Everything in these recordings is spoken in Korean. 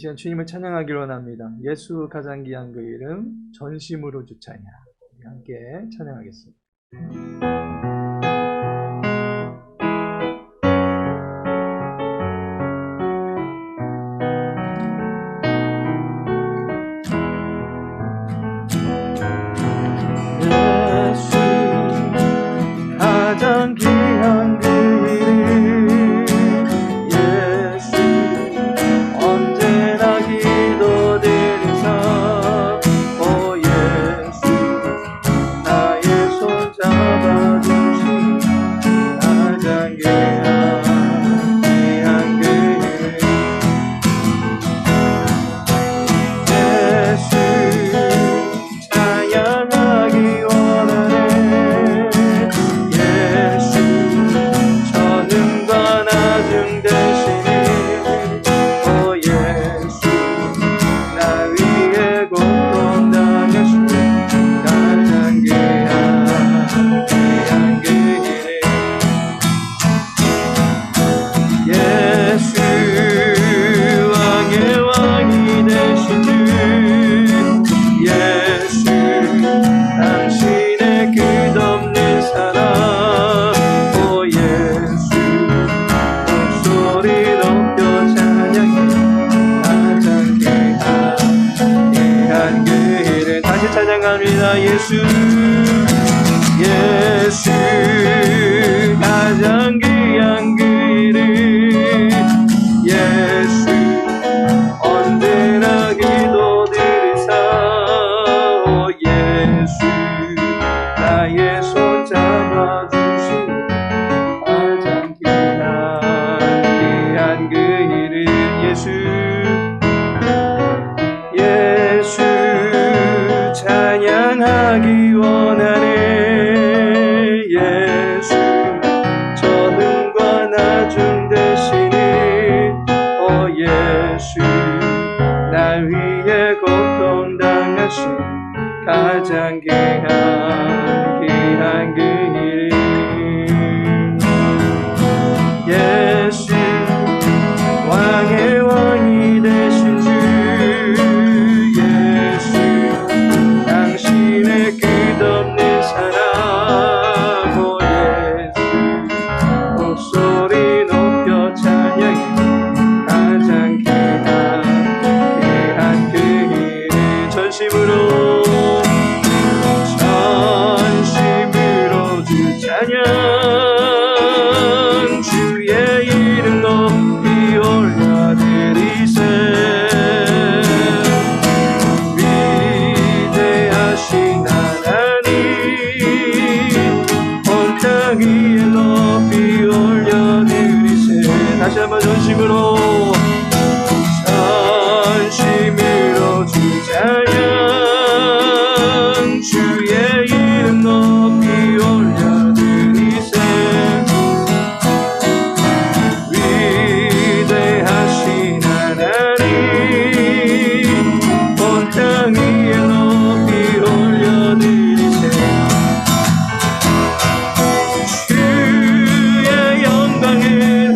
시간 주님을 찬양하기를 원합니다. 예수 가장 귀한 그 이름 전심으로 주 찬양. 함께 찬양하겠습니다. 가장 귀한 그 이름 예수 언제나 기도드리사 오 예수 나의 손 잡아주신 가장 귀한 그 이름 예수 찬양하기 원하네 찬양합니다. 예수 예수 가장 귀한 그 이름 예수 언제나 기도드리사 오 예수 나의 손 잡아주신 가장 귀한 그 이름 예수 예수 찬양하기 원하네 예수 저능과 나중 대신에 오 예수 날 위해 고통당하신 가장 귀한 그 이름 예수 왕의 왕이 되신 주 당신의 끝없는 사랑 오 예수 목소리 높여 찬양해 가장 귀한 그 이름 전심으로 주 찬양 주의 이름 높이 올려드리세 위에 높이 올려드리세 다시 한번 전심으로 주 찬양 주의 이름 높이 올려드리세 위대하신 하나님 온 땅 위에 높이 올려드리세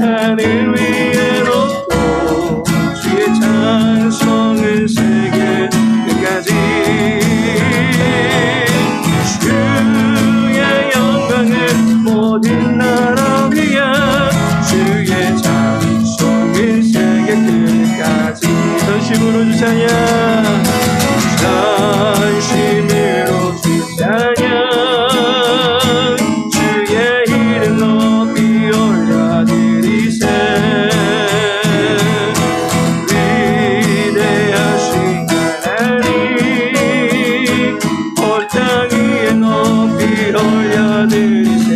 하늘 위에 놓고 주의 찬송을 세계 끝까지 주의 영광을 모든 나라 위한 주의 찬송을 세계 끝까지 전심으로 주 찬양 전심으로 주 찬양 주의 이름 높이 올려드리세 위대하신 하나님 온 땅 위에 높이 올려드리세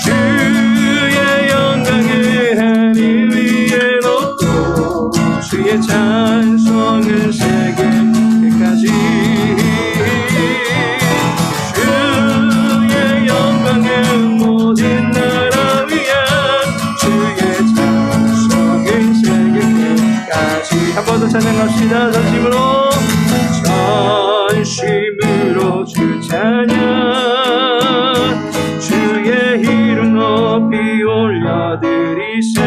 주의 영광을 하늘 위에 놓고 주의 찬송을 세계 끝까지 주의 영광을 모든 나라 위한 주의 찬송을 세계 끝까지 한 번 더 찬양합시다. 전심으로 주 찬양 주의 이름 높이 올려드리세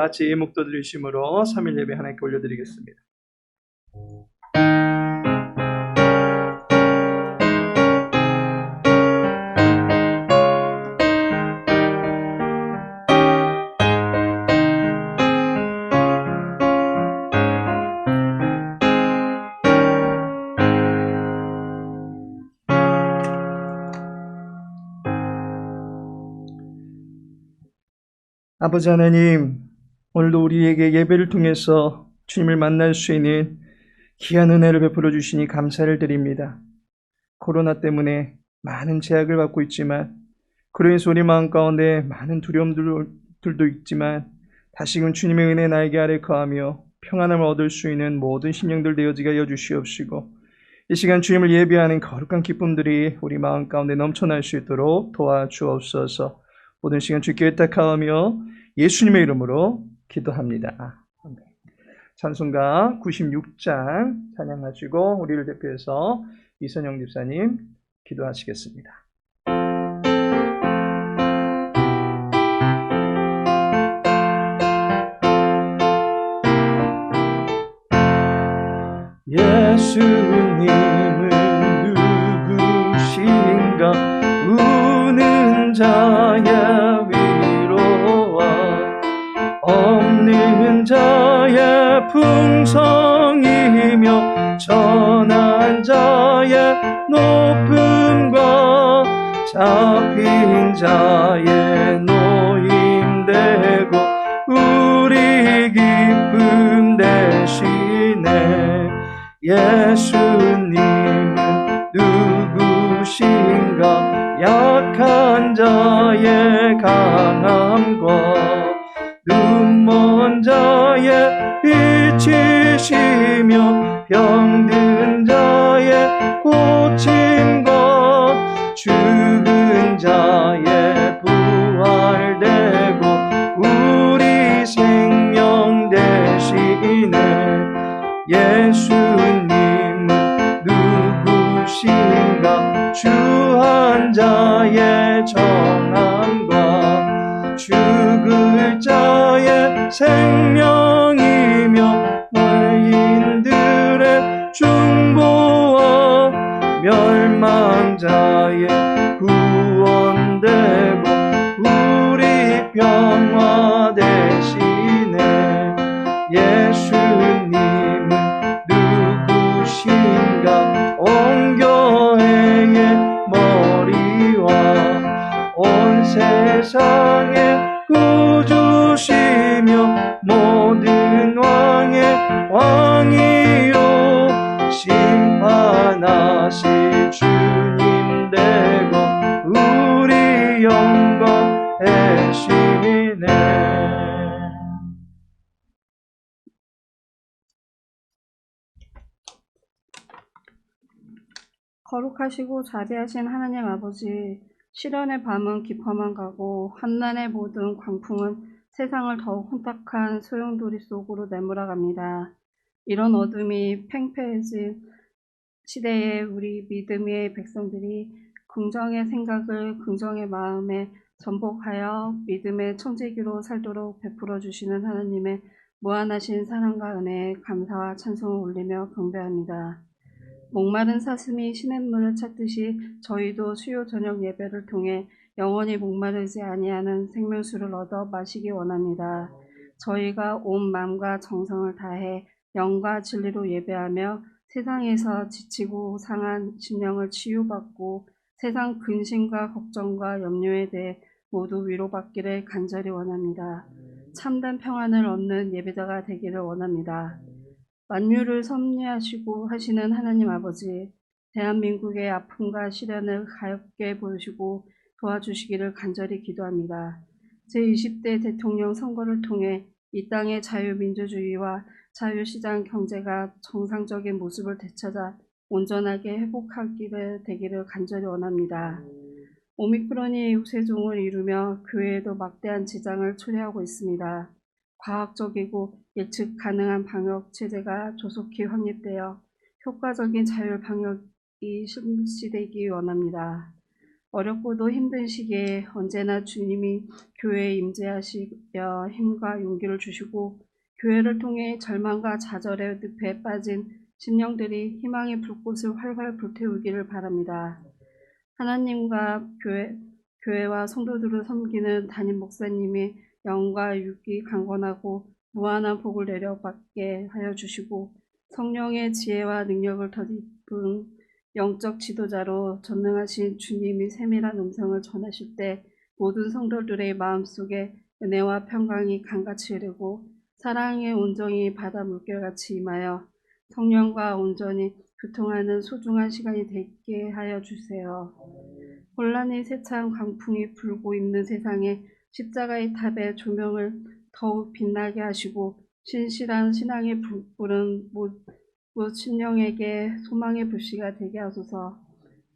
같이 묵도 들으심으로 3일 예배 하나님께 올려드리겠습니다. 아버지 하나님, 오늘도 우리에게 예배를 통해서 주님을 만날 수 있는 귀한 은혜를 베풀어 주시니 감사를 드립니다. 코로나 때문에 많은 제약을 받고 있지만 그로 인해서 우리 마음 가운데 많은 두려움들도 있지만 다시금 주님의 은혜 나에게 아래 거하며 평안함을 얻을 수 있는 모든 심령들 되어지게 하여 주시옵시고 이 시간 주님을 예배하는 거룩한 기쁨들이 우리 마음 가운데 넘쳐날 수 있도록 도와주옵소서. 모든 시간 주께 의탁하며 예수님의 이름으로 기도합니다. 찬송가 96장 찬양하시고 우리를 대표해서 이선영 집사님 기도하시겠습니다. 예수님은 누구신가 우는 자의 위로와 없는 자의 풍성이며 전한 자의 높음과 잡힌 자의 노임되고 우리 기쁨 되시네. 예수님은 누구신가 약한 자의 강함과 눈먼 자의 빛이시며 병든 자의 고침과 죽은 자의 부활되고 우리 생명 되시네. 예수님은 누구신가 주한 자의 정함과 죽을 자의 생명이며 의인들의 중보와 멸망자의 구원되고 우리 평화 되시네. 예수님은 누구신가 온 교회의 머리와 온 세상의 구주시며 모든 왕의 왕이요 심판하실 주님 되고 우리 영광 되시네. 거룩하시고 자비하신 하나님 아버지, 시련의 밤은 깊어만 가고 환난의 모든 광풍은 세상을 더욱 혼탁한 소용돌이 속으로 내몰아갑니다. 이런 어둠이 팽배해진 시대에 우리 믿음의 백성들이 긍정의 생각을 긍정의 마음에 전복하여 믿음의 청지기로 살도록 베풀어 주시는 하나님의 무한하신 사랑과 은혜에 감사와 찬송을 올리며 경배합니다. 목마른 사슴이 시냇물을 찾듯이 저희도 수요 저녁 예배를 통해 영원히 목마르지 아니하는 생명수를 얻어 마시기 원합니다. 저희가 온 마음과 정성을 다해 영과 진리로 예배하며 세상에서 지치고 상한 심령을 치유받고 세상 근심과 걱정과 염려에 대해 모두 위로받기를 간절히 원합니다. 참된 평안을 얻는 예배자가 되기를 원합니다. 만유를 섭리하시고 하시는 하나님 아버지, 대한민국의 아픔과 시련을 가볍게 보시고 도와주시기를 간절히 기도합니다. 제20대 대통령 선거를 통해 이 땅의 자유민주주의와 자유시장 경제가 정상적인 모습을 되찾아 온전하게 회복하기를 되기를 간절히 원합니다. 오미크론이 후세종을 이루며 교회에도 막대한 지장을 초래하고 있습니다. 과학적이고 예측 가능한 방역 체제가 조속히 확립되어 효과적인 자율 방역이 실시되기 원합니다. 어렵고도 힘든 시기에 언제나 주님이 교회에 임재하시며 힘과 용기를 주시고 교회를 통해 절망과 좌절의 늪에 빠진 심령들이 희망의 불꽃을 활활 불태우기를 바랍니다. 하나님과 교회와 성도들을 섬기는 담임 목사님의 영과 육이 강건하고 무한한 복을 내려받게 하여 주시고 성령의 지혜와 능력을 덧입은 영적 지도자로 전능하신 주님이 세밀한 음성을 전하실 때 모든 성도들의 마음속에 은혜와 평강이 강같이 흐르고 사랑의 온정이 바다 물결같이 임하여 성령과 온전히 교통하는 소중한 시간이 되게 하여 주세요. 혼란의 세찬 광풍이 불고 있는 세상에 십자가의 탑의 조명을 더욱 빛나게 하시고 신실한 신앙의 불은 못 신령에게 소망의 불씨가 되게 하소서.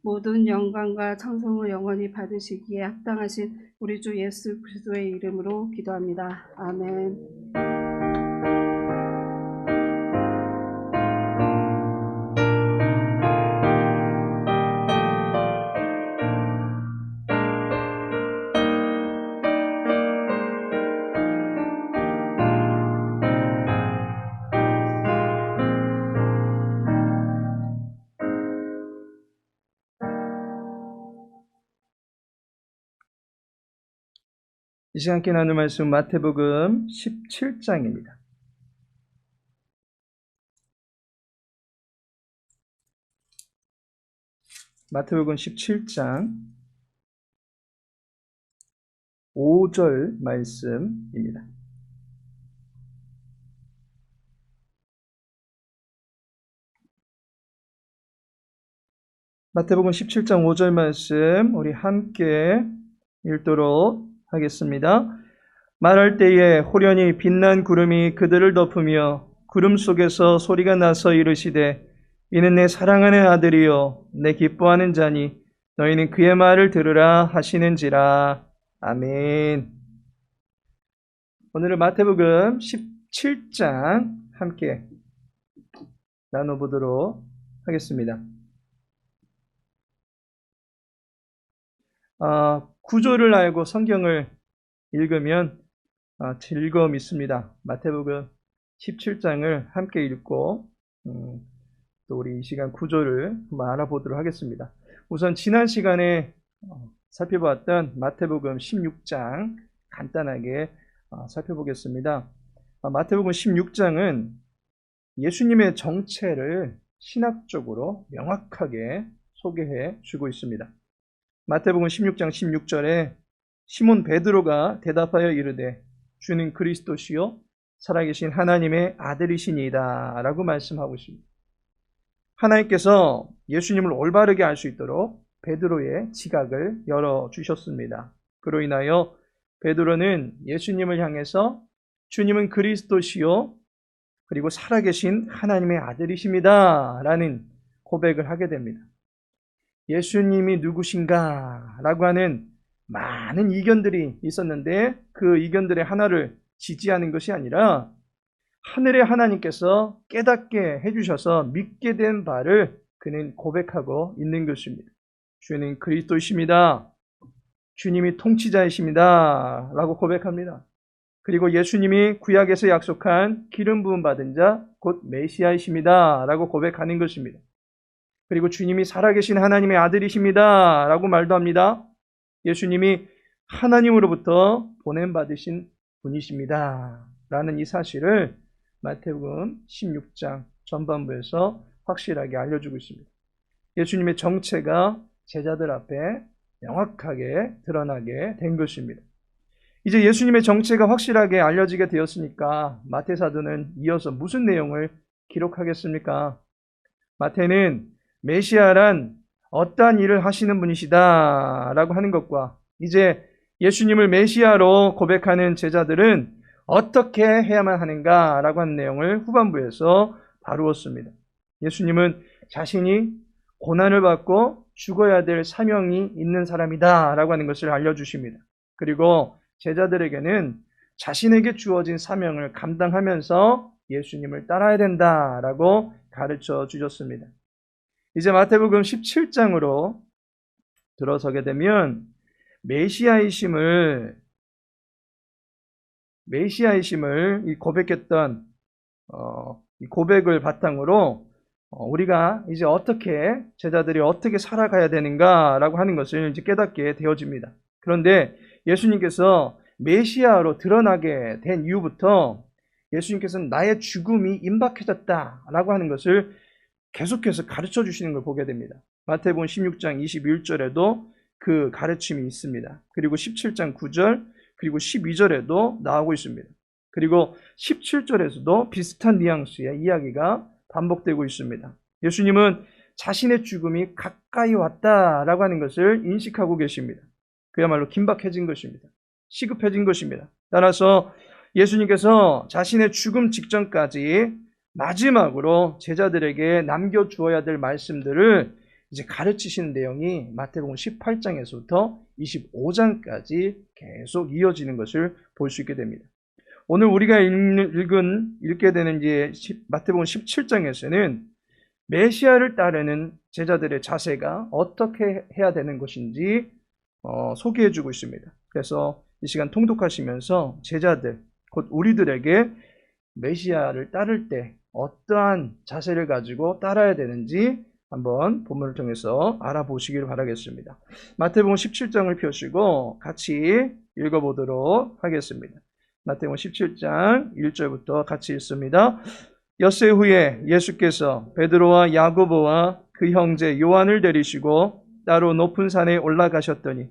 모든 영광과 찬송을 영원히 받으시기에 합당하신 우리 주 예수 그리스도의 이름으로 기도합니다. 아멘. 이 시간 함께 나눌 말씀 마태복음 17장입니다. 마태복음 17장 5절 말씀입니다. 마태복음 17장 5절 말씀 우리 함께 읽도록 하겠습니다. 말할 때에 호련히 빛난 구름이 그들을 덮으며 구름 속에서 소리가 나서 이르시되 이는 내 사랑하는 아들이요 내 기뻐하는 자니 너희는 그의 말을 들으라 하시는지라. 아멘. 오늘은 마태복음 17장 함께 나눠보도록 하겠습니다. 구조를 알고 성경을 읽으면 즐거움이 있습니다. 마태복음 17장을 함께 읽고 또 우리 이 시간 구조를 한번 알아보도록 하겠습니다. 우선 지난 시간에 살펴봤던 마태복음 16장 간단하게 살펴보겠습니다. 마태복음 16장은 예수님의 정체를 신학적으로 명확하게 소개해 주고 있습니다. 마태복음 16장 16절에 시몬 베드로가 대답하여 이르되 주는 그리스도시요 살아계신 하나님의 아들이시니이다 라고 말씀하고 있습니다. 하나님께서 예수님을 올바르게 알 수 있도록 베드로의 지각을 열어주셨습니다. 그로 인하여 베드로는 예수님을 향해서 주님은 그리스도시요 그리고 살아계신 하나님의 아들이십니다 라는 고백을 하게 됩니다. 예수님이 누구신가 라고 하는 많은 이견들이 있었는데 그 이견들의 하나를 지지하는 것이 아니라 하늘의 하나님께서 깨닫게 해주셔서 믿게 된 바를 그는 고백하고 있는 것입니다. 주는 그리스도이십니다. 주님이 통치자이십니다 라고 고백합니다. 그리고 예수님이 구약에서 약속한 기름 부음 받은 자 곧 메시아이십니다 라고 고백하는 것입니다. 그리고 주님이 살아계신 하나님의 아들이십니다 라고 말도 합니다. 예수님이 하나님으로부터 보냄받으신 분이십니다 라는 이 사실을 마태복음 16장 전반부에서 확실하게 알려주고 있습니다. 예수님의 정체가 제자들 앞에 명확하게 드러나게 된 것입니다. 이제 예수님의 정체가 확실하게 알려지게 되었으니까 마태 사도는 이어서 무슨 내용을 기록하겠습니까? 마태는 메시아란 어떠한 일을 하시는 분이시다 라고 하는 것과 이제 예수님을 메시아로 고백하는 제자들은 어떻게 해야만 하는가 라고 하는 내용을 후반부에서 다루었습니다. 예수님은 자신이 고난을 받고 죽어야 될 사명이 있는 사람이다 라고 하는 것을 알려주십니다. 그리고 제자들에게는 자신에게 주어진 사명을 감당하면서 예수님을 따라야 된다라고 가르쳐 주셨습니다. 이제 마태복음 17장으로 들어서게 되면 메시아이심을 이 고백했던 이 고백을 바탕으로 우리가 이제 제자들이 어떻게 살아가야 되는가라고 하는 것을 이제 깨닫게 되어집니다. 그런데 예수님께서 메시아로 드러나게 된 이후부터 예수님께서는 나의 죽음이 임박해졌다라고 하는 것을 계속해서 가르쳐 주시는 걸 보게 됩니다. 마태복음 16장 21절에도 그 가르침이 있습니다. 그리고 17장 9절, 그리고 12절에도 나오고 있습니다. 그리고 17절에서도 비슷한 뉘앙스의 이야기가 반복되고 있습니다. 예수님은 자신의 죽음이 가까이 왔다라고 하는 것을 인식하고 계십니다. 그야말로 긴박해진 것입니다. 시급해진 것입니다. 따라서 예수님께서 자신의 죽음 직전까지 마지막으로 제자들에게 남겨주어야 될 말씀들을 이제 가르치시는 내용이 마태복음 18장에서부터 25장까지 계속 이어지는 것을 볼 수 있게 됩니다. 오늘 우리가 읽게 되는 이제 마태복음 17장에서는 메시아를 따르는 제자들의 자세가 어떻게 해야 되는 것인지 소개해 주고 있습니다. 그래서 이 시간 통독하시면서 제자들, 곧 우리들에게 메시아를 따를 때 어떠한 자세를 가지고 따라야 되는지 한번 본문을 통해서 알아보시길 바라겠습니다. 마태복음 17장을 펴시고 같이 읽어보도록 하겠습니다. 마태복음 17장 1절부터 같이 읽습니다. 엿새 후에 예수께서 베드로와 야고보와 그 형제 요한을 데리시고 따로 높은 산에 올라가셨더니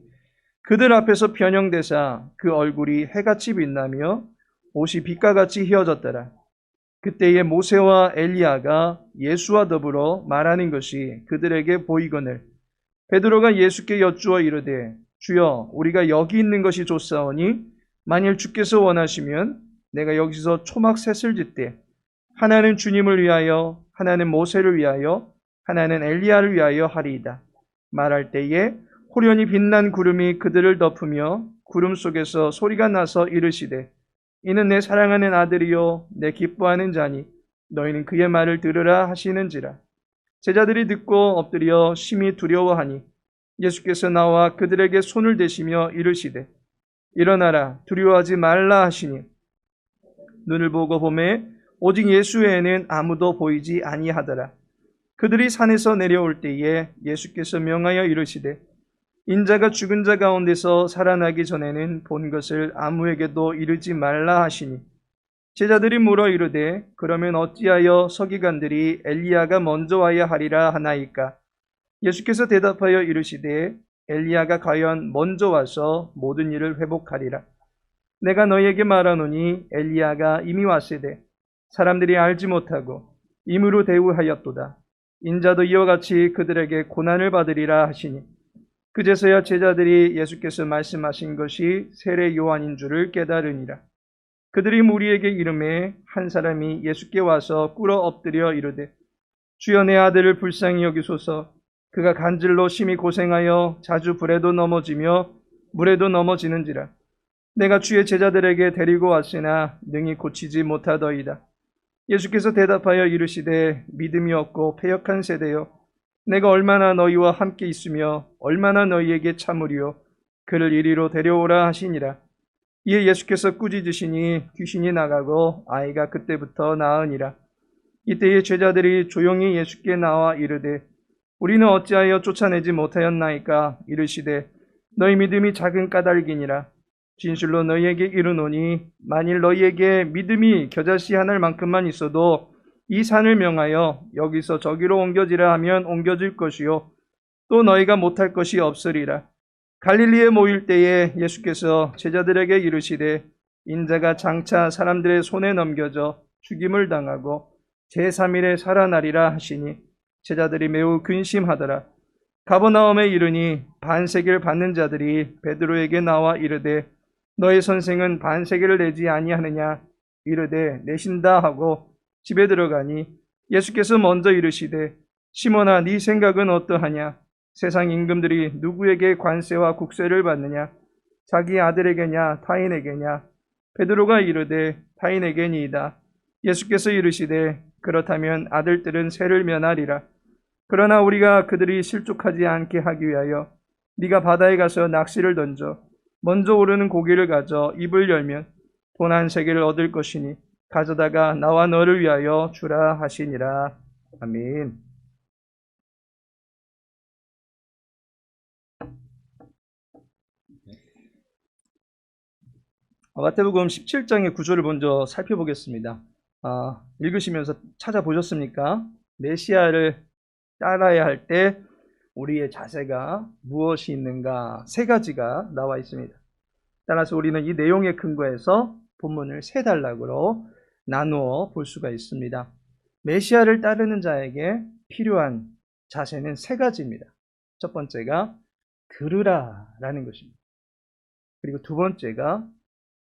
그들 앞에서 변형되사 그 얼굴이 해같이 빛나며 옷이 빛과 같이 휘어졌더라. 그때에 모세와 엘리야가 예수와 더불어 말하는 것이 그들에게 보이거늘 베드로가 예수께 여쭈어 이르되 주여 우리가 여기 있는 것이 좋사오니 만일 주께서 원하시면 내가 여기서 초막 셋을 짓되 하나는 주님을 위하여 하나는 모세를 위하여 하나는 엘리야를 위하여 하리이다. 말할 때에 호련히 빛난 구름이 그들을 덮으며 구름 속에서 소리가 나서 이르시되 이는 내 사랑하는 아들이요 내 기뻐하는 자니 너희는 그의 말을 들으라 하시는지라. 제자들이 듣고 엎드려 심히 두려워하니 예수께서 나와 그들에게 손을 대시며 이르시되 일어나라 두려워하지 말라 하시니 눈을 보고 보매 오직 예수 외에는 아무도 보이지 아니하더라. 그들이 산에서 내려올 때에 예수께서 명하여 이르시되 인자가 죽은 자 가운데서 살아나기 전에는 본 것을 아무에게도 이르지 말라 하시니 제자들이 물어 이르되 그러면 어찌하여 서기관들이 엘리야가 먼저 와야 하리라 하나이까? 예수께서 대답하여 이르시되 엘리야가 과연 먼저 와서 모든 일을 회복하리라. 내가 너희에게 말하노니 엘리야가 이미 왔으되 사람들이 알지 못하고 임으로 대우하였도다. 인자도 이와 같이 그들에게 고난을 받으리라 하시니 그제서야 제자들이 예수께서 말씀하신 것이 세례 요한인 줄을 깨달으니라. 그들이 무리에게 이르매 한 사람이 예수께 와서 꿇어 엎드려 이르되 주여 내 아들을 불쌍히 여기소서. 그가 간질로 심히 고생하여 자주 불에도 넘어지며 물에도 넘어지는지라. 내가 주의 제자들에게 데리고 왔으나 능히 고치지 못하더이다. 예수께서 대답하여 이르시되 믿음이 없고 패역한 세대여 내가 얼마나 너희와 함께 있으며 얼마나 너희에게 참으리요 그를 이리로 데려오라 하시니라. 이에 예수께서 꾸짖으시니 귀신이 나가고 아이가 그때부터 나으니라. 이때에 제자들이 조용히 예수께 나와 이르되 우리는 어찌하여 쫓아내지 못하였나이까? 이르시되 너희 믿음이 작은 까닭이니라. 진실로 너희에게 이르노니 만일 너희에게 믿음이 겨자씨 하늘 만큼만 있어도 이 산을 명하여 여기서 저기로 옮겨지라 하면 옮겨질 것이요 또 너희가 못할 것이 없으리라. 갈릴리에 모일 때에 예수께서 제자들에게 이르시되 인자가 장차 사람들의 손에 넘겨져 죽임을 당하고 제3일에 살아나리라 하시니 제자들이 매우 근심하더라. 가버나움에 이르니 반세계를 받는 자들이 베드로에게 나와 이르되 너의 선생은 반세계를 내지 아니하느냐? 이르되 내신다 하고 집에 들어가니 예수께서 먼저 이르시되 시몬아 네 생각은 어떠하냐? 세상 임금들이 누구에게 관세와 국세를 받느냐? 자기 아들에게냐 타인에게냐? 베드로가 이르되 타인에게니이다. 예수께서 이르시되 그렇다면 아들들은 세를 면하리라. 그러나 우리가 그들이 실족하지 않게 하기 위하여 네가 바다에 가서 낚시를 던져 먼저 오르는 고기를 가져 입을 열면 돈 한 세겔을 얻을 것이니 가져다가 나와 너를 위하여 주라 하시니라. 아멘. 마태복음 17장의 구조를 먼저 살펴보겠습니다. 읽으시면서 찾아보셨습니까? 메시아를 따라야 할 때 우리의 자세가 무엇이 있는가 세 가지가 나와 있습니다. 따라서 우리는 이 내용에 근거해서 본문을 세 단락으로 나누어 볼 수가 있습니다. 메시아를 따르는 자에게 필요한 자세는 세 가지입니다. 첫 번째가 들으라라는 것입니다. 그리고 두 번째가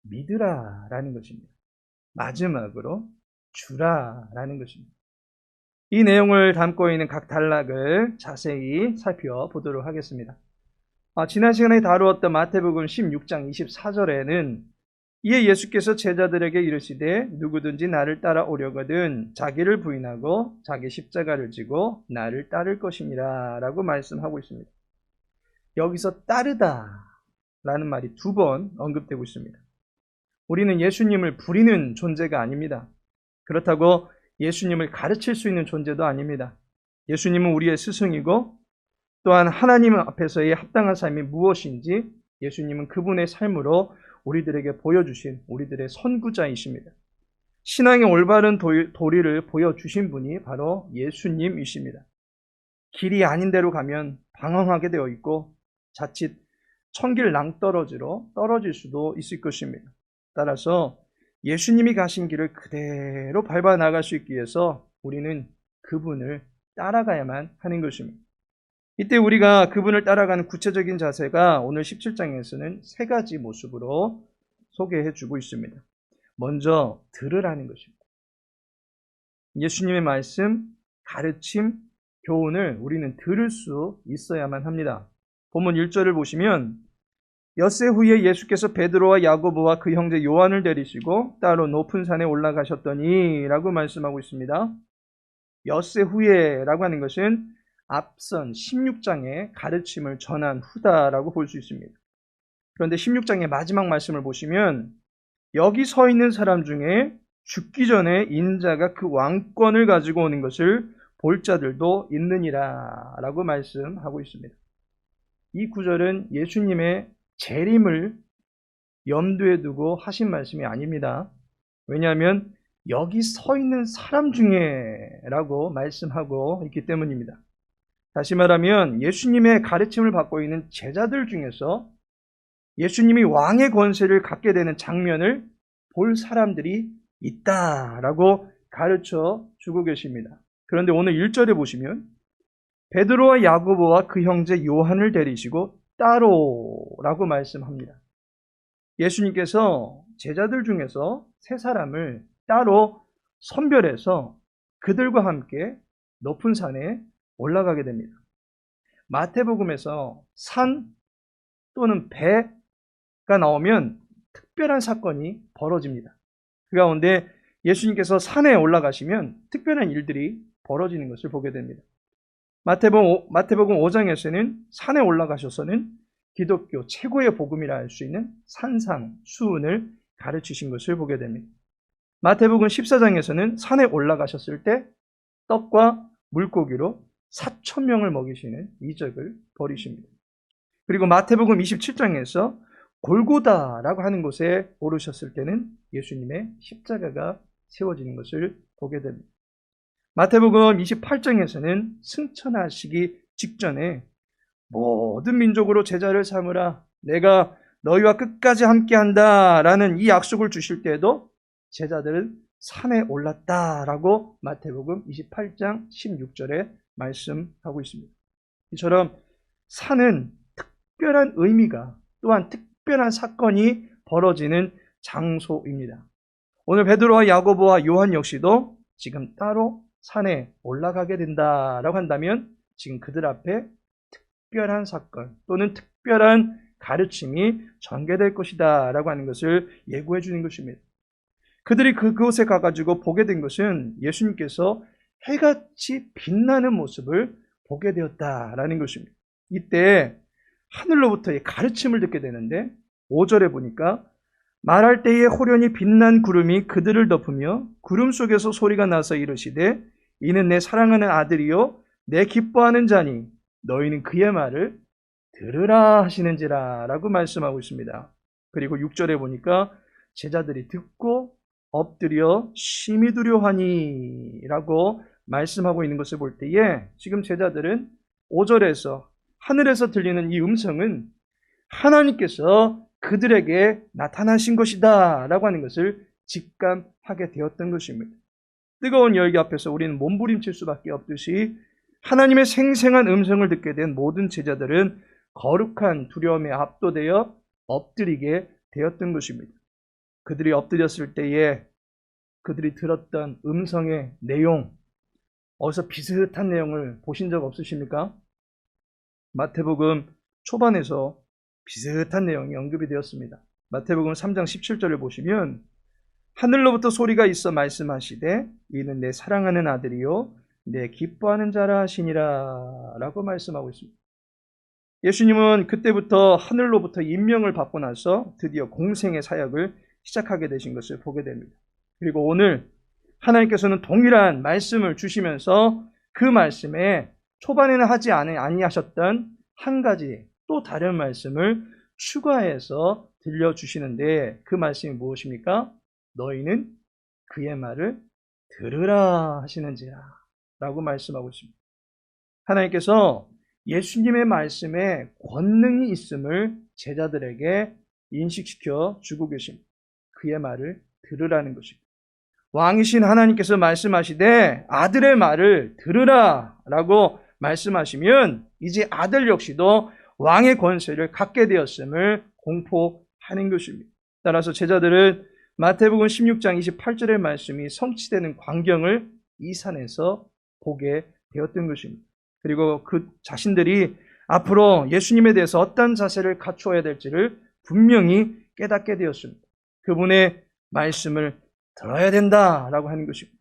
믿으라라는 것입니다. 마지막으로 주라라는 것입니다. 이 내용을 담고 있는 각 단락을 자세히 살펴보도록 하겠습니다. 지난 시간에 다루었던 마태복음 16장 24절에는 이에 예수께서 제자들에게 이르시되 누구든지 나를 따라오려거든 자기를 부인하고 자기 십자가를 지고 나를 따를 것이니라 라고 말씀하고 있습니다. 여기서 따르다 라는 말이 두 번 언급되고 있습니다. 우리는 예수님을 부리는 존재가 아닙니다. 그렇다고 예수님을 가르칠 수 있는 존재도 아닙니다. 예수님은 우리의 스승이고 또한 하나님 앞에서의 합당한 삶이 무엇인지 예수님은 그분의 삶으로 우리들에게 보여주신 우리들의 선구자이십니다. 신앙의 올바른 도리를 보여주신 분이 바로 예수님이십니다. 길이 아닌 데로 가면 방황하게 되어 있고 자칫 천길 낭떠러지로 떨어질 수도 있을 것입니다. 따라서 예수님이 가신 길을 그대로 밟아 나갈 수 있기 위해서 우리는 그분을 따라가야만 하는 것입니다. 이때 우리가 그분을 따라가는 구체적인 자세가 오늘 17장에서는 세 가지 모습으로 소개해 주고 있습니다. 먼저 들으라는 것입니다. 예수님의 말씀, 가르침, 교훈을 우리는 들을 수 있어야만 합니다. 본문 1절을 보시면 엿새 후에 예수께서 베드로와 야고보와 그 형제 요한을 데리시고 따로 높은 산에 올라가셨더니 라고 말씀하고 있습니다. 엿새 후에 라고 하는 것은 앞선 16장의 가르침을 전한 후다라고 볼 수 있습니다. 그런데 16장의 마지막 말씀을 보시면 여기 서 있는 사람 중에 죽기 전에 인자가 그 왕권을 가지고 오는 것을 볼 자들도 있느니라 라고 말씀하고 있습니다. 이 구절은 예수님의 재림을 염두에 두고 하신 말씀이 아닙니다. 왜냐하면 여기 서 있는 사람 중에 라고 말씀하고 있기 때문입니다. 다시 말하면 예수님의 가르침을 받고 있는 제자들 중에서 예수님이 왕의 권세를 갖게 되는 장면을 볼 사람들이 있다라고 가르쳐 주고 계십니다. 그런데 오늘 1절에 보시면 베드로와 야고보와 그 형제 요한을 데리시고 따로라고 말씀합니다. 예수님께서 제자들 중에서 세 사람을 따로 선별해서 그들과 함께 높은 산에 올라가게 됩니다. 마태복음에서 산 또는 배가 나오면 특별한 사건이 벌어집니다. 그 가운데 예수님께서 산에 올라가시면 특별한 일들이 벌어지는 것을 보게 됩니다. 마태복음 5장에서는 산에 올라가셔서는 기독교 최고의 복음이라 할 수 있는 산상수훈을 가르치신 것을 보게 됩니다. 마태복음 14장에서는 산에 올라가셨을 때 떡과 물고기로 4,000명을 먹이시는 이적을 벌이십니다. 그리고 마태복음 27장에서 골고다라고 하는 곳에 오르셨을 때는 예수님의 십자가가 세워지는 것을 보게 됩니다. 마태복음 28장에서는 승천하시기 직전에 모든 민족으로 제자를 삼으라 내가 너희와 끝까지 함께한다 라는 이 약속을 주실 때에도 제자들은 산에 올랐다라고 마태복음 28장 16절에 말씀하고 있습니다. 이처럼 산은 특별한 의미가 또한 특별한 사건이 벌어지는 장소입니다. 오늘 베드로와 야고보와 요한 역시도 지금 따로 산에 올라가게 된다라고 한다면 지금 그들 앞에 특별한 사건 또는 특별한 가르침이 전개될 것이다 라고 하는 것을 예고해 주는 것입니다. 그들이 그곳에 가가지고 보게 된 것은 예수님께서 해같이 빛나는 모습을 보게 되었다라는 것입니다. 이때 하늘로부터의 가르침을 듣게 되는데 5절에 보니까 말할 때에 호련히 빛난 구름이 그들을 덮으며 구름 속에서 소리가 나서 이르시되 이는 내 사랑하는 아들이요 내 기뻐하는 자니 너희는 그의 말을 들으라 하시는지라 라고 말씀하고 있습니다. 그리고 6절에 보니까 제자들이 듣고 엎드려 심히 두려워하니 라고 말씀하고 있는 것을 볼 때에 지금 제자들은 5절에서 하늘에서 들리는 이 음성은 하나님께서 그들에게 나타나신 것이다 라고 하는 것을 직감하게 되었던 것입니다. 뜨거운 열기 앞에서 우리는 몸부림칠 수밖에 없듯이 하나님의 생생한 음성을 듣게 된 모든 제자들은 거룩한 두려움에 압도되어 엎드리게 되었던 것입니다. 그들이 엎드렸을 때에 그들이 들었던 음성의 내용, 어디서 비슷한 내용을 보신 적 없으십니까? 마태복음 초반에서 비슷한 내용이 언급이 되었습니다. 마태복음 3장 17절을 보시면 하늘로부터 소리가 있어 말씀하시되 이는 내 사랑하는 아들이요 내 기뻐하는 자라 하시니라 라고 말씀하고 있습니다. 예수님은 그때부터 하늘로부터 임명을 받고 나서 드디어 공생의 사역을 시작하게 되신 것을 보게 됩니다. 그리고 오늘 하나님께서는 동일한 말씀을 주시면서 그 말씀에 초반에는 하지 아니하셨던 한 가지 또 다른 말씀을 추가해서 들려주시는데 그 말씀이 무엇입니까? 너희는 그의 말을 들으라 하시는지라 라고 말씀하고 있습니다. 하나님께서 예수님의 말씀에 권능이 있음을 제자들에게 인식시켜 주고 계십니다. 그의 말을 들으라는 것입니다. 왕이신 하나님께서 말씀하시되 아들의 말을 들으라 라고 말씀하시면 이제 아들 역시도 왕의 권세를 갖게 되었음을 공포하는 것입니다. 따라서 제자들은 마태복음 16장 28절의 말씀이 성취되는 광경을 이 산에서 보게 되었던 것입니다. 그리고 그 자신들이 앞으로 예수님에 대해서 어떤 자세를 갖추어야 될지를 분명히 깨닫게 되었습니다. 그분의 말씀을 들어야 된다라고 하는 것입니다.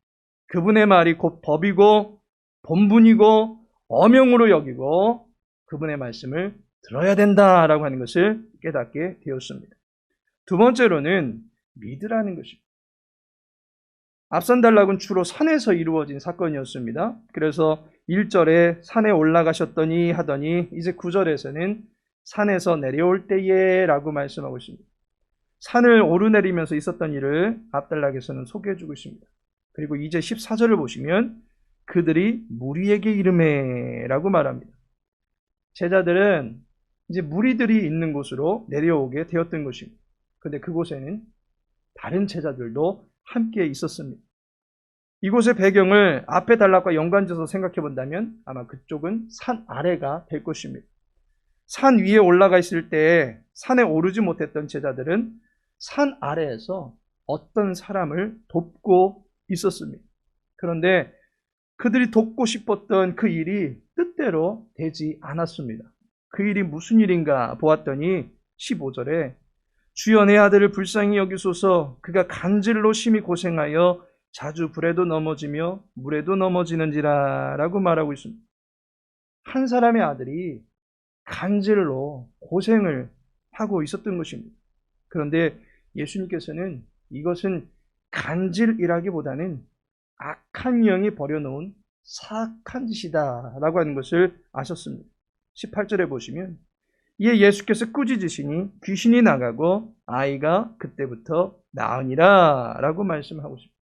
그분의 말이 곧 법이고 본분이고 어명으로 여기고 그분의 말씀을 들어야 된다라고 하는 것을 깨닫게 되었습니다. 두 번째로는 믿으라는 것입니다. 앞선 단락은 주로 산에서 이루어진 사건이었습니다. 그래서 1절에 산에 올라가셨더니 하더니 이제 9절에서는 산에서 내려올 때에 라고 말씀하고 있습니다. 산을 오르내리면서 있었던 일을 앞단락에서는 소개해주고 있습니다. 그리고 이제 14절을 보시면 그들이 무리에게 이르매 라고 말합니다. 제자들은 이제 무리들이 있는 곳으로 내려오게 되었던 것입니다. 그런데 그곳에는 다른 제자들도 함께 있었습니다. 이곳의 배경을 앞의 단락과 연관져서 생각해 본다면 아마 그쪽은 산 아래가 될 것입니다. 산 위에 올라가 있을 때 산에 오르지 못했던 제자들은 산 아래에서 어떤 사람을 돕고 있었습니다. 그런데 그들이 돕고 싶었던 그 일이 뜻대로 되지 않았습니다. 그 일이 무슨 일인가 보았더니 15절에 주여 내 아들을 불쌍히 여기소서 그가 간질로 심히 고생하여 자주 불에도 넘어지며 물에도 넘어지는지라 라고 말하고 있습니다. 한 사람의 아들이 간질로 고생을 하고 있었던 것입니다. 그런데 예수님께서는 이것은 간질이라기보다는 악한 영이 벌여놓은 사악한 짓이다 라고 하는 것을 아셨습니다. 18절에 보시면 이에 예수께서 꾸짖으시니 귀신이 나가고 아이가 그때부터 나으니라 라고 말씀하고 있습니다.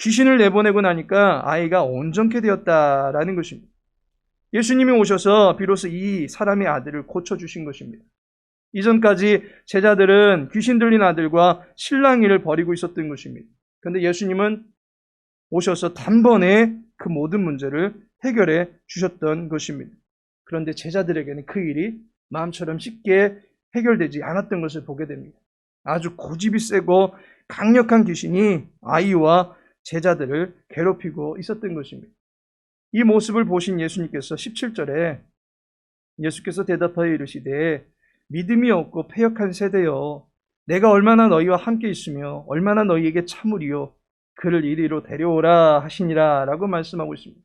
귀신을 내보내고 나니까 아이가 온전케 되었다라는 것입니다. 예수님이 오셔서 비로소 이 사람의 아들을 고쳐주신 것입니다. 이전까지 제자들은 귀신 들린 아들과 실랑이를 벌이고 있었던 것입니다. 그런데 예수님은 오셔서 단번에 그 모든 문제를 해결해 주셨던 것입니다. 그런데 제자들에게는 그 일이 마음처럼 쉽게 해결되지 않았던 것을 보게 됩니다. 아주 고집이 세고 강력한 귀신이 아이와 제자들을 괴롭히고 있었던 것입니다. 이 모습을 보신 예수님께서 17절에 예수께서 대답하여 이르시되 믿음이 없고 패역한 세대여 내가 얼마나 너희와 함께 있으며 얼마나 너희에게 참으리요 그를 이리로 데려오라 하시니라 라고 말씀하고 있습니다.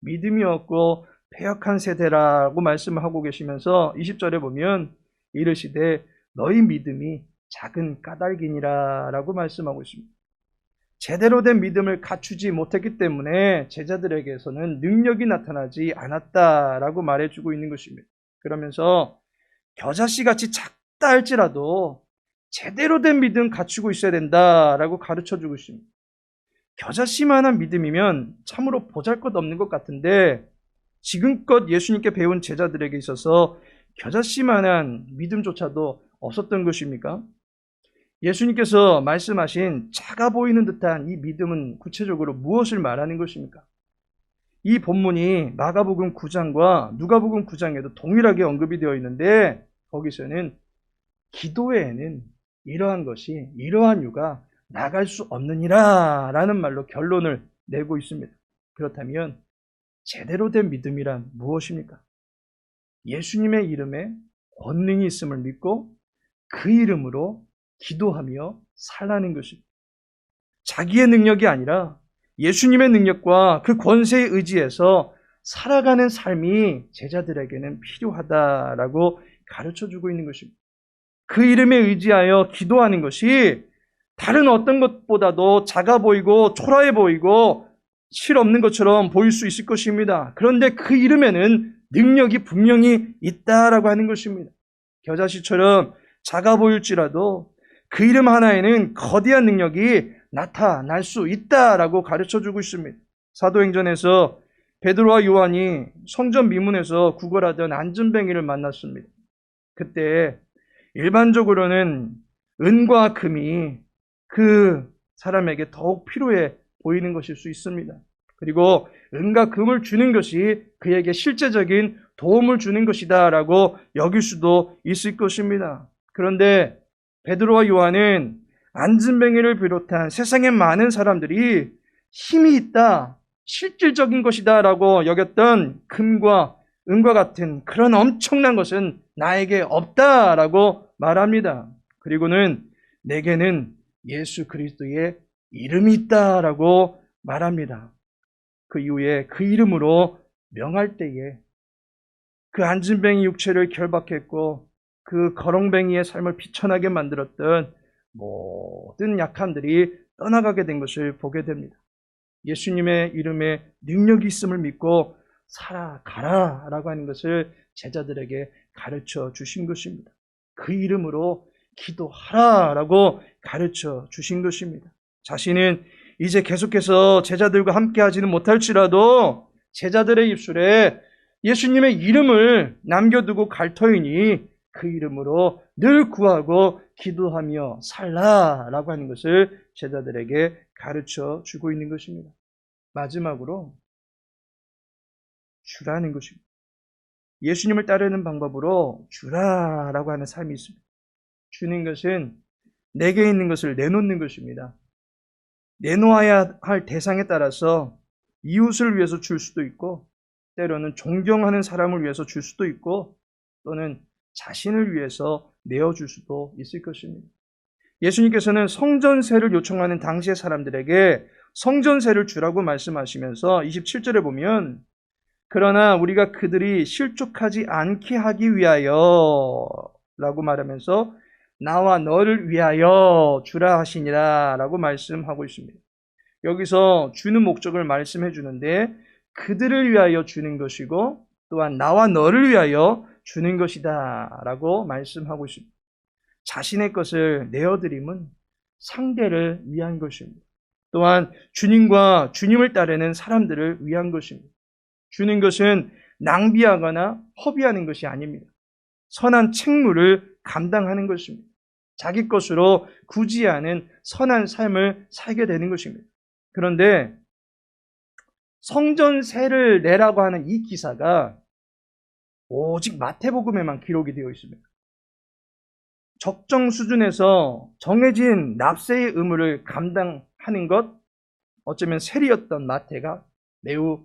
믿음이 없고 패역한 세대라고 말씀을 하고 계시면서 20절에 보면 이르시되 너희 믿음이 작은 까닭이니라 라고 말씀하고 있습니다. 제대로 된 믿음을 갖추지 못했기 때문에 제자들에게서는 능력이 나타나지 않았다라고 말해주고 있는 것입니다. 그러면서 겨자씨 같이 작다 할지라도 제대로 된 믿음 갖추고 있어야 된다라고 가르쳐주고 있습니다. 겨자씨만한 믿음이면 참으로 보잘것없는 것 같은데 지금껏 예수님께 배운 제자들에게 있어서 겨자씨만한 믿음조차도 없었던 것입니까? 예수님께서 말씀하신 작아 보이는 듯한 이 믿음은 구체적으로 무엇을 말하는 것입니까? 이 본문이 마가복음 9장과 누가복음 9장에도 동일하게 언급이 되어 있는데 거기서는 기도회에는 이러한 유가 나갈 수 없느니라 라는 말로 결론을 내고 있습니다. 그렇다면 제대로 된 믿음이란 무엇입니까? 예수님의 이름에 권능이 있음을 믿고 그 이름으로 기도하며 살라는 것입니다. 자기의 능력이 아니라 예수님의 능력과 그 권세에 의지해서 살아가는 삶이 제자들에게는 필요하다라고 가르쳐주고 있는 것입니다. 그 이름에 의지하여 기도하는 것이 다른 어떤 것보다도 작아 보이고 초라해 보이고 실없는 것처럼 보일 수 있을 것입니다. 그런데 그 이름에는 능력이 분명히 있다라고 하는 것입니다. 겨자씨처럼 작아 보일지라도 그 이름 하나에는 거대한 능력이 나타날 수 있다라고 가르쳐주고 있습니다. 사도행전에서 베드로와 요한이 성전 미문에서 구걸하던 안전뱅이를 만났습니다. 그때 일반적으로는 은과 금이 그 사람에게 더욱 필요해 보이는 것일 수 있습니다. 그리고 은과 금을 주는 것이 그에게 실제적인 도움을 주는 것이다 라고 여길 수도 있을 것입니다. 그런데 베드로와 요한은 안전뱅이를 비롯한 세상의 많은 사람들이 힘이 있다, 실질적인 것이다 라고 여겼던 금과 은과 같은 그런 엄청난 것은 나에게 없다라고 말합니다. 그리고는 내게는 예수 그리스도의 이름이 있다라고 말합니다. 그 이후에 그 이름으로 명할 때에 그 안진뱅이 육체를 결박했고 그 거렁뱅이의 삶을 비천하게 만들었던 모든 약함들이 떠나가게 된 것을 보게 됩니다. 예수님의 이름에 능력이 있음을 믿고 살아가라 라고 하는 것을 제자들에게 가르쳐 주신 것입니다. 그 이름으로 기도하라 라고 가르쳐 주신 것입니다. 자신은 이제 계속해서 제자들과 함께 하지는 못할지라도 제자들의 입술에 예수님의 이름을 남겨두고 갈 터이니 그 이름으로 늘 구하고 기도하며 살라 라고 하는 것을 제자들에게 가르쳐 주고 있는 것입니다. 마지막으로 주라는 것입니다. 예수님을 따르는 방법으로 주라라고 하는 삶이 있습니다. 주는 것은 내게 있는 것을 내놓는 것입니다. 내놓아야 할 대상에 따라서 이웃을 위해서 줄 수도 있고 때로는 존경하는 사람을 위해서 줄 수도 있고 또는 자신을 위해서 내어줄 수도 있을 것입니다. 예수님께서는 성전세를 요청하는 당시의 사람들에게 성전세를 주라고 말씀하시면서 27절에 보면 그러나 우리가 그들이 실족하지 않게 하기 위하여 라고 말하면서 나와 너를 위하여 주라 하시니라 라고 말씀하고 있습니다. 여기서 주는 목적을 말씀해 주는데 그들을 위하여 주는 것이고 또한 나와 너를 위하여 주는 것이다 라고 말씀하고 있습니다. 자신의 것을 내어드림은 상대를 위한 것입니다. 또한 주님과 주님을 따르는 사람들을 위한 것입니다. 주는 것은 낭비하거나 허비하는 것이 아닙니다. 선한 책무를 감당하는 것입니다. 자기 것으로 구지하는 선한 삶을 살게 되는 것입니다. 그런데 성전세를 내라고 하는 이 기사가 오직 마태복음에만 기록이 되어 있습니다. 적정 수준에서 정해진 납세의 의무를 감당하는 것, 어쩌면 세리였던 마태가 매우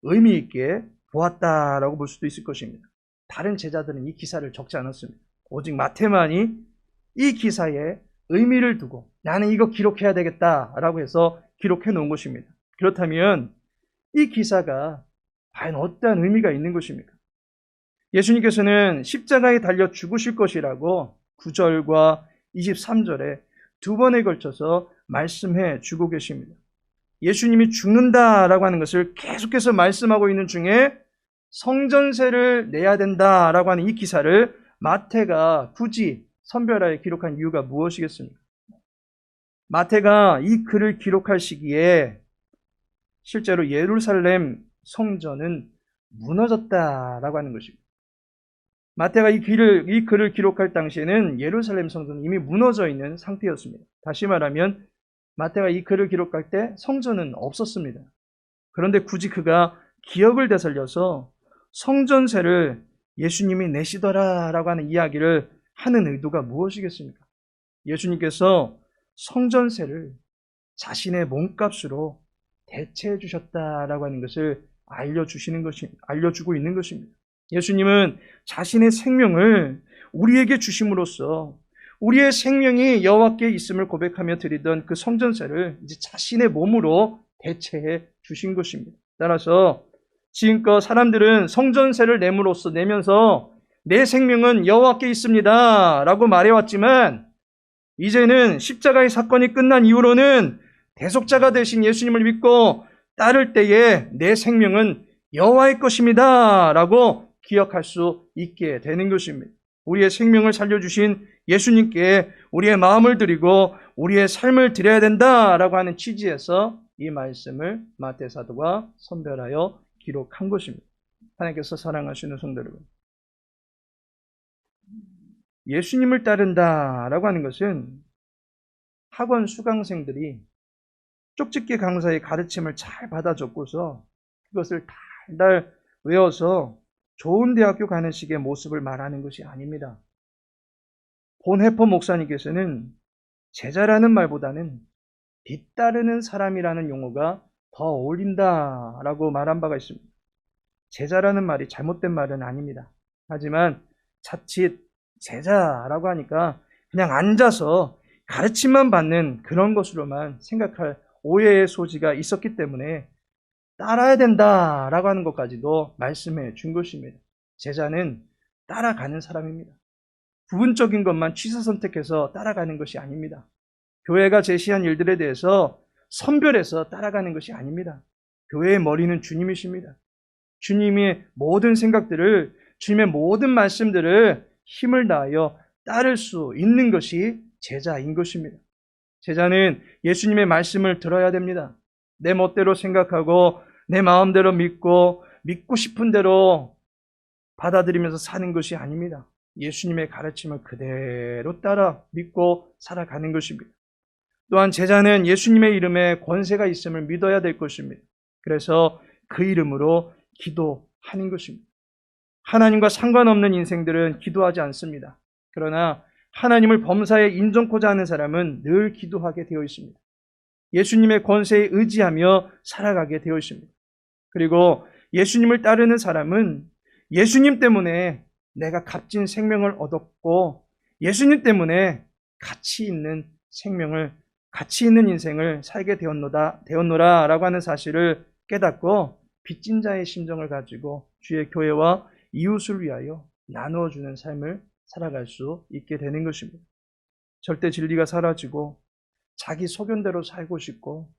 의미 있게 보았다라고 볼 수도 있을 것입니다. 다른 제자들은 이 기사를 적지 않았습니다. 오직 마태만이 이 기사에 의미를 두고 나는 이거 기록해야 되겠다라고 해서 기록해 놓은 것입니다. 그렇다면 이 기사가 과연 어떠한 의미가 있는 것입니까? 예수님께서는 십자가에 달려 죽으실 것이라고 9절과 23절에 두 번에 걸쳐서 말씀해 주고 계십니다. 예수님이 죽는다라고 하는 것을 계속해서 말씀하고 있는 중에 성전세를 내야 된다라고 하는 이 기사를 마태가 굳이 선별하여 기록한 이유가 무엇이겠습니까? 마태가 이 글을 기록할 시기에 실제로 예루살렘 성전은 무너졌다라고 하는 것입니다. 마태가 이 글을 기록할 당시에는 예루살렘 성전은 이미 무너져 있는 상태였습니다. 다시 말하면 마태가 이 글을 기록할 때 성전은 없었습니다. 그런데 굳이 그가 기억을 되살려서 성전세를 예수님이 내시더라라고 하는 이야기를 하는 의도가 무엇이겠습니까? 예수님께서 성전세를 자신의 몸값으로 대체해 주셨다라고 하는 것을 알려주고 있는 것입니다. 예수님은 자신의 생명을 우리에게 주심으로써 우리의 생명이 여호와께 있음을 고백하며 드리던 그 성전세를 이제 자신의 몸으로 대체해 주신 것입니다. 따라서 지금껏 사람들은 성전세를 내면서 내 생명은 여호와께 있습니다 라고 말해왔지만 이제는 십자가의 사건이 끝난 이후로는 대속자가 되신 예수님을 믿고 따를 때에 내 생명은 여호와의 것입니다 라고 기억할 수 있게 되는 것입니다. 우리의 생명을 살려주신 예수님께 우리의 마음을 드리고 우리의 삶을 드려야 된다라고 하는 취지에서 이 말씀을 마태 사도가 선별하여 기록한 것입니다. 하나님께서 사랑하시는 성도 여러분, 예수님을 따른다라고 하는 것은 학원 수강생들이 쪽집게 강사의 가르침을 잘 받아줬고서 그것을 달달 외워서 좋은 대학교 가는 식의 모습을 말하는 것이 아닙니다. 본해퍼 목사님께서는 제자라는 말보다는 뒤따르는 사람이라는 용어가 더 어울린다라고 말한 바가 있습니다. 제자라는 말이 잘못된 말은 아닙니다. 하지만 자칫 제자라고 하니까 그냥 앉아서 가르침만 받는 그런 것으로만 생각할 오해의 소지가 있었기 때문에 따라야 된다라고 하는 것까지도 말씀해 준 것입니다. 제자는 따라가는 사람입니다. 부분적인 것만 취사 선택해서 따라가는 것이 아닙니다. 교회가 제시한 일들에 대해서 선별해서 따라가는 것이 아닙니다. 교회의 머리는 주님이십니다. 주님의 모든 생각들을, 주님의 모든 말씀들을 힘을 다하여 따를 수 있는 것이 제자인 것입니다. 제자는 예수님의 말씀을 들어야 됩니다. 내 멋대로 생각하고 내 마음대로 믿고 싶은 대로 받아들이면서 사는 것이 아닙니다. 예수님의 가르침을 그대로 따라 믿고 살아가는 것입니다. 또한 제자는 예수님의 이름에 권세가 있음을 믿어야 될 것입니다. 그래서 그 이름으로 기도하는 것입니다. 하나님과 상관없는 인생들은 기도하지 않습니다. 그러나 하나님을 범사에 인정코자 하는 사람은 늘 기도하게 되어 있습니다. 예수님의 권세에 의지하며 살아가게 되어 있습니다. 그리고 예수님을 따르는 사람은 예수님 때문에 내가 값진 생명을 얻었고 예수님 때문에 가치 있는 생명을, 가치 있는 인생을 살게 되었노라 라고 하는 사실을 깨닫고 빚진 자의 심정을 가지고 주의 교회와 이웃을 위하여 나누어주는 삶을 살아갈 수 있게 되는 것입니다. 절대 진리가 사라지고 자기 소견대로 살고 싶고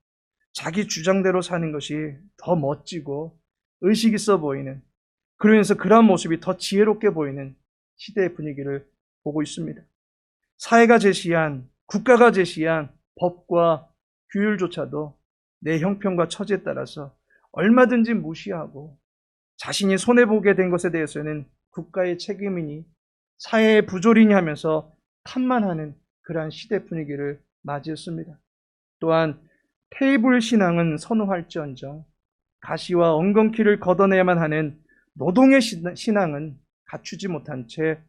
자기 주장대로 사는 것이 더 멋지고 의식 있어 보이는, 그러면서 그러한 모습이 더 지혜롭게 보이는 시대의 분위기를 보고 있습니다. 사회가 제시한, 국가가 제시한 법과 규율조차도 내 형편과 처지에 따라서 얼마든지 무시하고 자신이 손해보게 된 것에 대해서는 국가의 책임이니 사회의 부조리니 하면서 탓만하는 그러한 시대 분위기를 맞이했습니다. 또한 테이블 신앙은 선호할지언정 가시와 엉겅퀴를 걷어내야만 하는 노동의 신앙은 갖추지 못한 채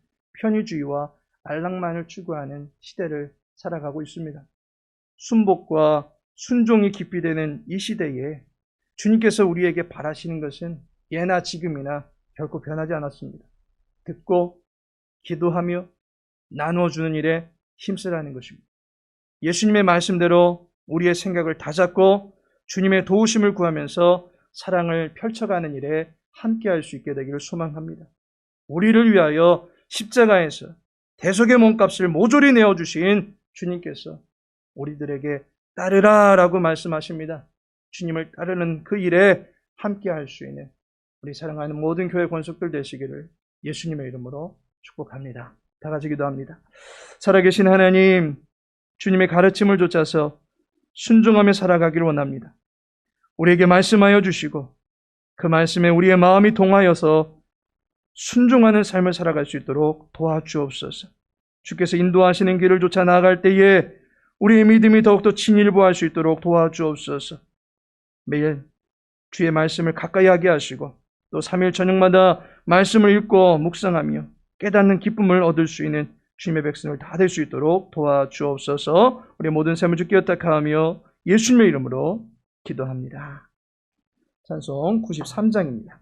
편의주의와 안락만을 추구하는 시대를 살아가고 있습니다. 순복과 순종이 기피되는 이 시대에 주님께서 우리에게 바라시는 것은 예나 지금이나 결코 변하지 않았습니다. 듣고 기도하며 나누어주는 일에 힘쓰라는 것입니다. 예수님의 말씀대로 우리의 생각을 다잡고 주님의 도우심을 구하면서 사랑을 펼쳐가는 일에 함께할 수 있게 되기를 소망합니다. 우리를 위하여 십자가에서 대속의 몸값을 모조리 내어주신 주님께서 우리들에게 따르라라고 말씀하십니다. 주님을 따르는 그 일에 함께할 수 있는 우리 사랑하는 모든 교회 권속들 되시기를 예수님의 이름으로 축복합니다. 다 같이 기도합니다. 살아계신 하나님, 주님의 가르침을 좇아서 순종하며 살아가기를 원합니다. 우리에게 말씀하여 주시고 그 말씀에 우리의 마음이 동하여서 순종하는 삶을 살아갈 수 있도록 도와주옵소서. 주께서 인도하시는 길을 쫓아 나아갈 때에 우리의 믿음이 더욱더 진일보할 수 있도록 도와주옵소서. 매일 주의 말씀을 가까이 하게 하시고 또 3일 저녁마다 말씀을 읽고 묵상하며 깨닫는 기쁨을 얻을 수 있는 주님의 백성을 다 될 수 있도록 도와주옵소서. 우리 모든 삶을 주께 의탁하며 예수님의 이름으로 기도합니다. 찬송 93장입니다.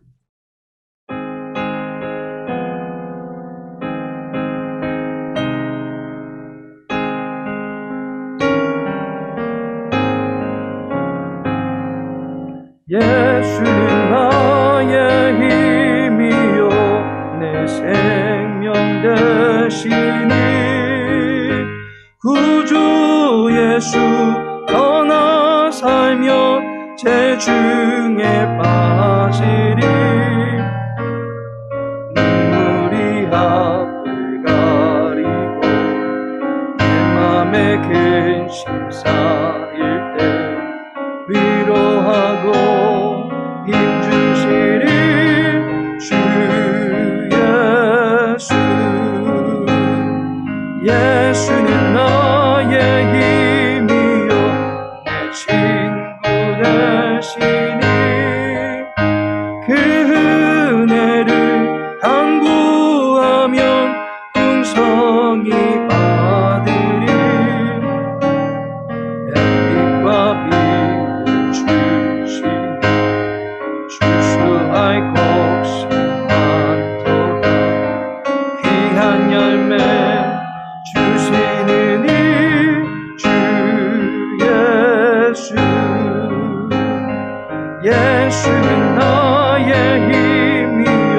예수는 나의 힘이요 내 생명 되시니 구주 예수 떠나 살면 재중에 빠지리 눈물이 앞을 가리고 내 맘에 근심 쌓일 때 위로하고 힘주시리 주 예수. 예수는 나의 힘이요 내 친구 되시니 그 은혜를 간구하면 풍성히 받으리 햇빛과 빛을 주시니 주수할 곳이 많도다 귀한 열매 주시는 이 주 예수. 예수는 나의 힘이요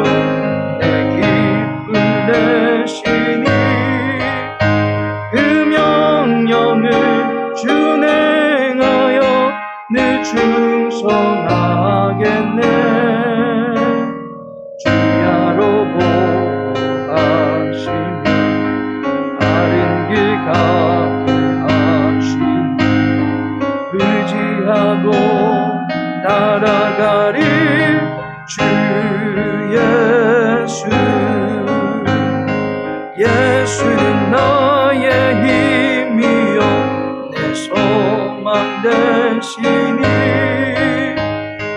내 기쁨 되시니 그 명령을 준행하여 늘 충성하겠네. 주야로 보호하시며 바른 길 가게 하시니 의지하고 따라가리 주 예수. 예수는 나의 힘이요 내 소망 되시니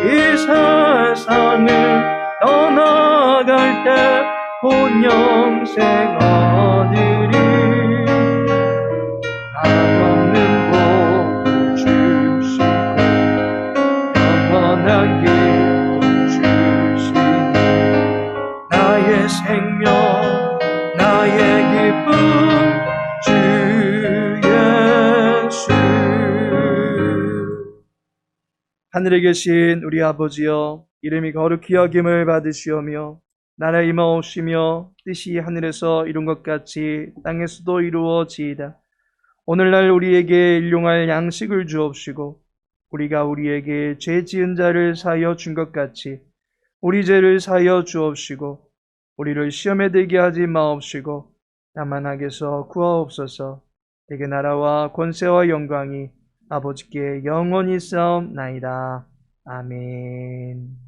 이 세상을 떠나갈 때 본 영생 얻으리 한없는 복을 주시고 영원한 기쁨 주시니 나의 생명 나의 기쁨 주 예수. 하늘에 계신 우리 아버지여 이름이 거룩히 여김을 받으시오며 나라 임하옵시며 뜻이 하늘에서 이룬 것 같이 땅에서도 이루어지이다. 오늘날 우리에게 일용할 양식을 주옵시고 우리가 우리에게 죄 지은 자를 사하여 준 것 같이 우리 죄를 사하여 주옵시고 우리를 시험에 들게 하지 마옵시고 다만 악에서 구하옵소서. 대개 나라와 권세와 영광이 아버지께 영원히 싸움나이다. 아멘.